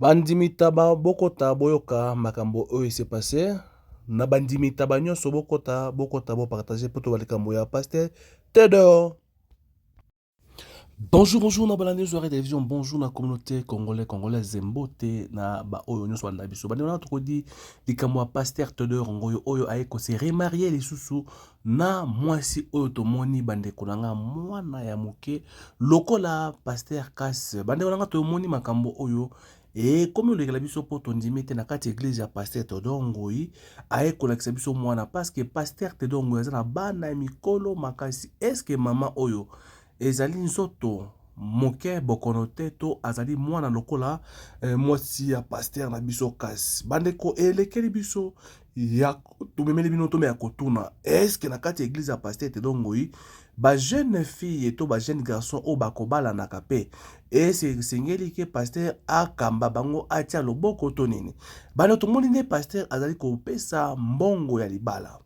Bandimi taba bokota boyoka makambo oyo s'est passé. Na bandimi taba nyonso bokota bo partager poto balikambo ya pasteur Théodore. Bonjour na balandi soirée télévision, bonjour na communauté congolaise Mbote na ba oyo nyonso banda biso. Bandi na tokodi likambo ya pasteur Théodore ngoyo oyo aye ko se remarier lisusu na mwasi oyo tomoni bandeko nanga mwana ya moke lokola pasteur Kas. Bandeko nanga tomoni makambo oyo et comme olekela biso po tondimi te na kati église ya pasteur Théodore Ngoyi aye kolakisa biso mwana parce que pasteur Théodore Ngoyi aza na bana ya mikolo makasi. Est-ce que mama oyo ezali nzoto moke bokono te to azali mwana lokola mwasi ya pasteur na biso Kasi bandeko elekeli biso ya tumemeli bino tome ya kotuna est-ce que na kati église ya pasteur Théodore Ngoyi ba jeune fille to ba jeune garçon o bakobala na kape et c'est sengeli ke pasteur akamba bango atia loboko to nini bano tomoni ne pasteur azali kopesa mbongo ya libala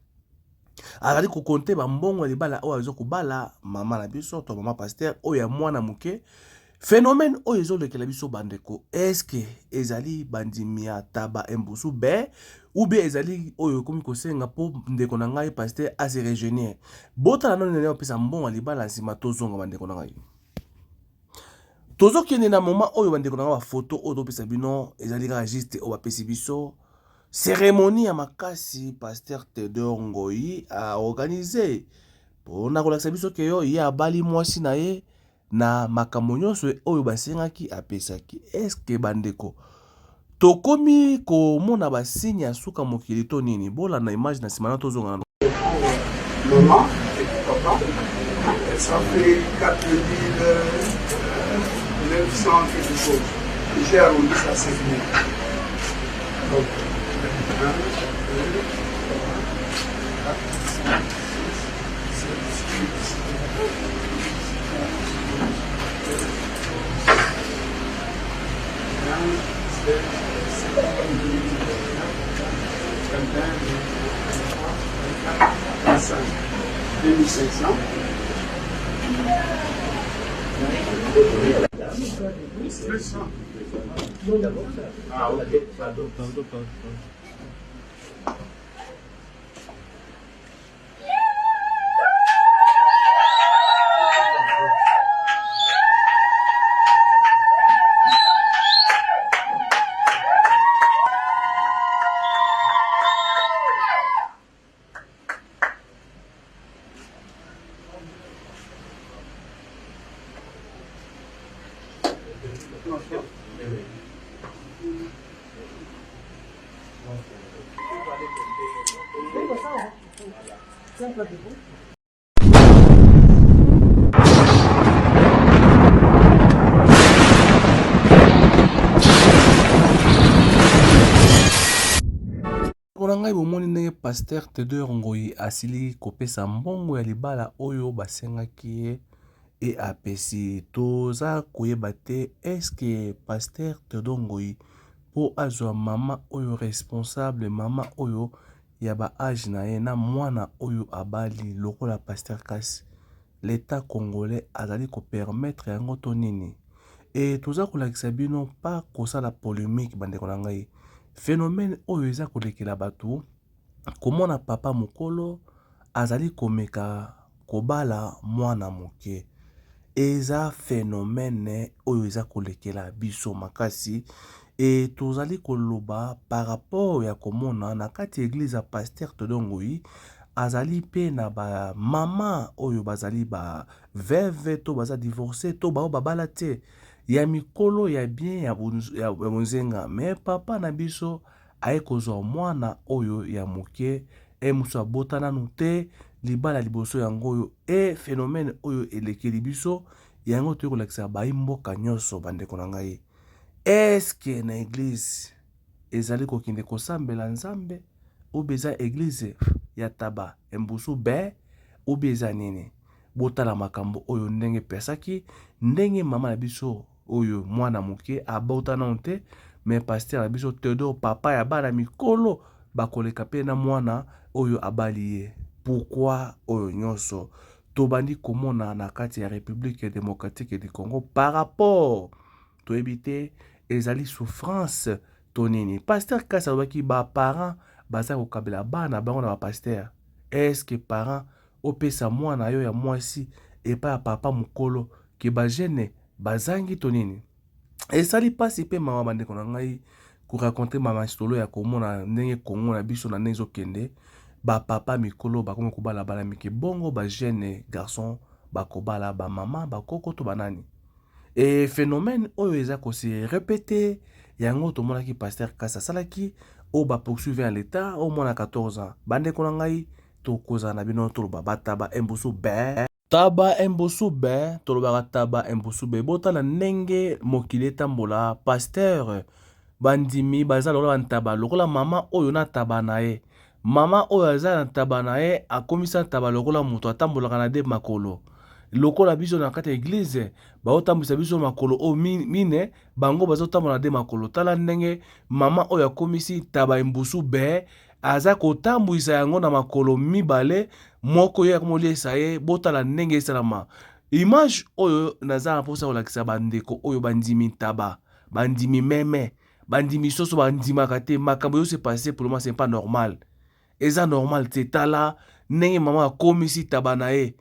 azali kokonte bambongo ya libala oyo azo kobala mama na biso to mama pasteur oyo ya mwana moke phénomène oyo ezolekela biso bandeko eske ezali bandimi ya taba embusu be ou bien ezali oyo komi kosenga po ndeko na ngai pasteur ase régénier botala noni nene opesa mbongo ya libala nsima tozonga bandeko na ngai tozokende na moma oyo bandeko na ngai bafoto oyo topesa bino ezali kaka juste oyo bapesi biso cérémonie ya makasi pasteur Théodore Ngoyi a organisé mpona kolakisa biso ke yo ye abali mwasi na ye na makambo nyonso oyo basengaki apesaki. Eske bandeko tokomi komona basigne ya suka mokili to nini bolanda image na nsima na tozonga na maman et papa, ça fait 4900 quelque chose. J'ai arrondi ça 5000. Donc, 1, 2, 3, 4, 5, 6, 2500. Plus 100. Ah, ok. Pardon. Mpona ngai bomoni ndenge pasteur Théodore Ngoyi asili kopesa mbongo ya libala oyo basengaki ye e apesi toza koyeba te eske pasteur Théodore Ngoyi po azwa mama oyo responsable mama oyo ya ba age na ye na mwana oyo abali lokola pasteur Kasi l'état congolais azali kopermettre yango to nini e toza kolakisa bino pa kosala polémique bandeko na ngai phénomène oyo eza kolekela bato komona papa mokolo azali komeka kobala mwana moke eza phénomène oyo eza kolekela biso makasi e tozali koloba par rapport ya komona na kati église ya pasteur Théodore Ngoyi azali pe na ba mama oyo bazali ba veuve to baza divorcé to bao babala te ya mikolo ya bien ya bonzenga me papa na biso aye kozwa mwana oyo ya moke mosu abota nanu te libala liboso yango oyo phénomène oyo elekeli biso yango toyei kolakisa bayi mboka nyonso bandeko na ngai eske na église ezali kokende kosambela nzambe oyo eza église ya taba embusu be oyo eza nini botala makambo oyo ndenge pesaki ndenge mama na biso oyo mwana moke abota nanu te me pasteur na biso Théodore papa ya bana mikolo bakoleka pe na mwana oyo abali ye pourquoi oyo nyonso tobandi komona na kati ya République démocratique du Congo par rapport toyebi te ezali souffrance to nini. Pasteur Kasa alobaki baparent baza kokabela bana bango na bapaster. Eske parent opesa mwana yo ya mwasi epai ya papa mokolo ke bajene bazangi to nini. Esali pasi pe mama bandeko na ngai koraconte mama solo ya komona ndenge Kongo na biso na ndenge ezokende. Papa mikolo bakomi kobala bala mike bongo bajene garçon bakobala bamama bakoko to banani. Et phénomène oyo eza ko se répéter yango to monaki pasteur Kasa salaki o ba poursuivre en l'état au moins à 14 ans. Bande ko ngai to koza na bino to ba bataba embusu be. Taba embusu be to ba taba embusu be bota na ndenge mokili tambola pasteur bandimi baza lokola ntaba lokola mama oyo na taba na ye. Mama oyo aza na taba na ye akomisa taba lokola moto atambolaka na de makolo. Lokola biso na kati ya église baotambwisa biso makolo o mine bango bazotambola de makolo. Tala ndenge mama oyo akomisi taba embusu be aza kotambwisa yango na makolo mibale moko ye akomoliesa ye botala ndenge esalama. Image oyo naza na mposa kolakisa bandeko oyo bandimi taba bandimi meme bandimi soso bandimaka te makambo yose passé pour le moment c'est pas normal. Eza normal te tala ndenge mama akomisi taba na ye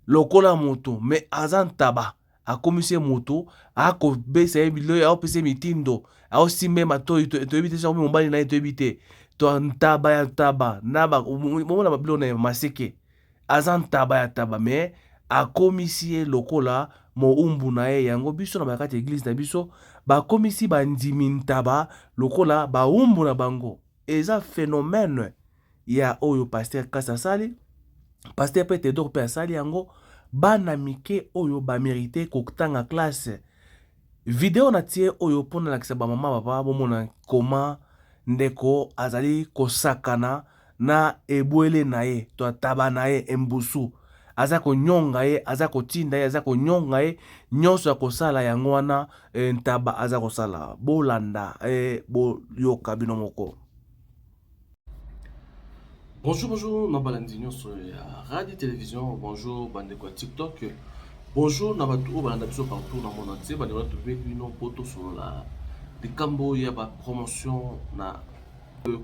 lokola moto me aza ntaba akomisi moto akobesa ye bilo aopesa mitindo aosimbe matoi toyebi te soki mobali na ye toyebi te to ntaba ya taba na bomona babilo na maseke aza ntaba ya taba me akomisi ye lokola moumbu na ye yango biso na bakati église na biso bakomisi bandimi ntaba lokola baumbu na bango. Eza phénomène ya oyo pasteur Kasa sali pasteur pe Tedor pe asali yango bana mike oyo ba mérité kokutanga classe. Video na tie oyo pona lakisa ba mama papa bomona koma ndeko azali kosakana na ebwele na ye to taba na ye embusu aza konyonga ye aza kotinda ye aza konyonga ye nyonso ya kosala yango wana ntaba aza kosala bolanda boyoka bino moko. Bonjour, Nabalandi sur Radio Télévision, bonjour, bande quoi TikTok, bonjour, Nabatou, Balanda partout dans le monde entier, Balanda trouver une photo sur la des Cambo, il y a pas promotion na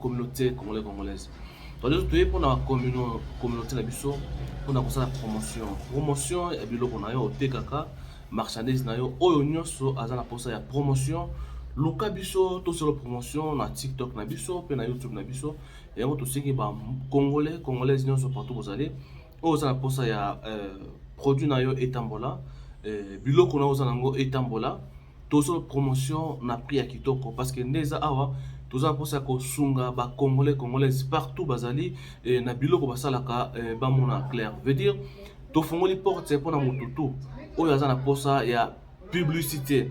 communauté congolaise. Donc, nous devons pour la communauté na biso, pour la promotion, et puis là on a eu au TKK, marchandise na yo, oyo so azana pour ça ya promotion. Luka biso to solo promotion na TikTok na biso pe na YouTube na biso et on to siki ba congolais nyonso partout vous allez oza pour ça ya produit na yo etambola biloko na oza nango etambola to solo promotion na prix ya kitoko parce que ndeza awa toza pour ça ko sunga ba congolais partout bazali na biloko basalaka ba mona clair veut dire to fongoli porte pour na mututu oyo aza na posa ya publicité.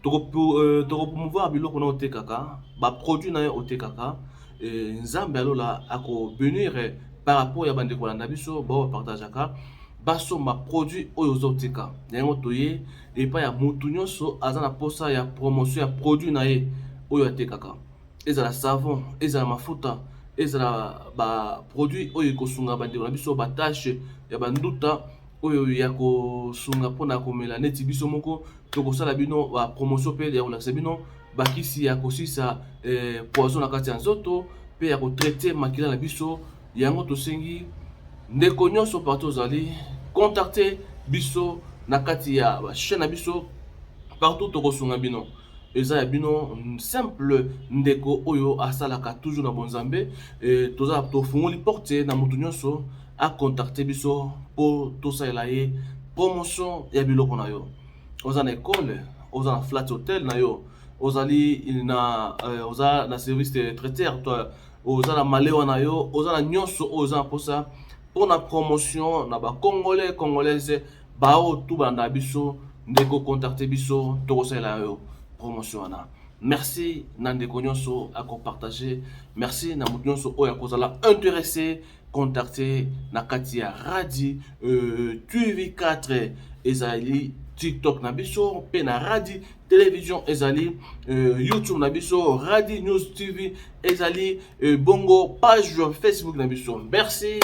Pour promouvoir biloko na otekaka ba produit na yo otekaka nzambe alola ako venir par rapport ya bande kolanda biso ba partageaka baso ma produit oyo ozoteka yango toye et pas ya mutu nyonso aza na posa ya promotion ya produit na ye oyo atekaka ezala savon ezala mafuta ezala ba produit oyo kosunga bande kolanda biso ba tâche ya banduta oyo ya kosunga pona komela neti biso moko tokosala bino ba promotion pe ya kolakisa bino bakisi ya kosisa poison na kati ya nzoto pe ya kotraite makila na biso yango tosengi ndeko nyonso partout ozali contacter biso na kati ya chaîne na biso partout tokosunga bino eza ya bino simple ndeko oyo asalaka toujours na bonzambe toza tofungoli porte na mutu nyonso a contacter biso pour tout ça ye promotion ya biloko na yo oza na école oza na flat hotel na yo ozali na oza na service de traiteur toi oza na malewa na yo oza na nyonso oza na posa pour na promotion na ba congolaise bao tout banda biso ndeko contacter biso to kosala yo promotion na. Merci na ndeko nyonso à partager, merci na mutu nyonso oyo akozala intéressé contacter na kati ya Radio TV4 ezali TikTok na biso pe na Radio Télévision ezali YouTube na biso Radio News TV ezali bongo page Facebook na biso. Merci.